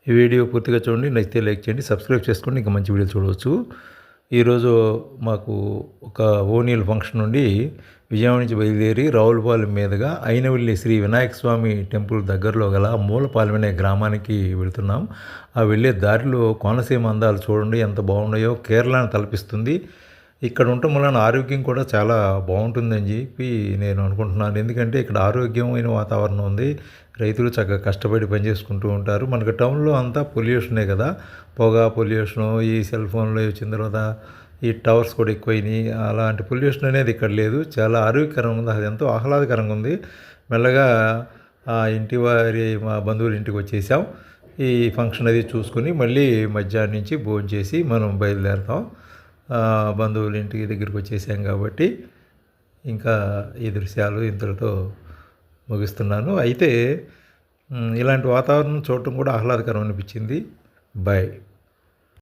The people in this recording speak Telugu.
ఈ వీడియో పూర్తిగా చూడండి, నచ్చితే లైక్ చేయండి, సబ్స్క్రైబ్ చేసుకోండి, ఇంకా మంచి వీడియోలు చూడవచ్చు. ఈరోజు మాకు ఒక ఓనీల ఫంక్షన్ నుండి విజయవాడ నుంచి బయలుదేరి రావులపాలెం మీదుగా అయినవల్లి శ్రీ వినాయక స్వామి టెంపుల్ దగ్గరలో గల మూలపాలెం అనే గ్రామానికి వెళుతున్నాం. ఆ వెళ్ళే దారిలో కోనసీమ అందాలు చూడండి ఎంత బాగున్నాయో, కేరళను తలపిస్తుంది. ఇక్కడ ఉండటం వలన ఆరోగ్యం కూడా చాలా బాగుంటుందని చెప్పి నేను అనుకుంటున్నాను. ఎందుకంటే ఇక్కడ ఆరోగ్యమైన వాతావరణం ఉంది. రైతులు చక్కగా కష్టపడి పనిచేసుకుంటూ ఉంటారు. మనకు టౌన్లో అంతా పొల్యూషనే కదా, పొగ పొల్యూషను, ఈ సెల్ ఫోన్లు వచ్చిన తర్వాత ఈ టవర్స్ కూడా ఎక్కువైనాయి. అలాంటి పొల్యూషన్ అనేది ఇక్కడ లేదు. చాలా ఆరోగ్యకరంగా ఉంది, అది ఎంతో ఆహ్లాదకరంగా ఉంది. మెల్లగా మా బంధువుల ఇంటికి వచ్చేసాం. ఈ ఫంక్షన్ అది చూసుకొని మళ్ళీ మధ్యాహ్నం నుంచి భోజనం చేసి మనం బయలుదేరుతాం. బంధువుల ఇంటికి దగ్గరికి వచ్చేసాం కాబట్టి ఇంకా ఈ దృశ్యాలు ఇంతటితో ముగిస్తున్నాను. అయితే ఇలాంటి వాతావరణం చూడటం కూడా ఆహ్లాదకరం అనిపించింది. బాయ్.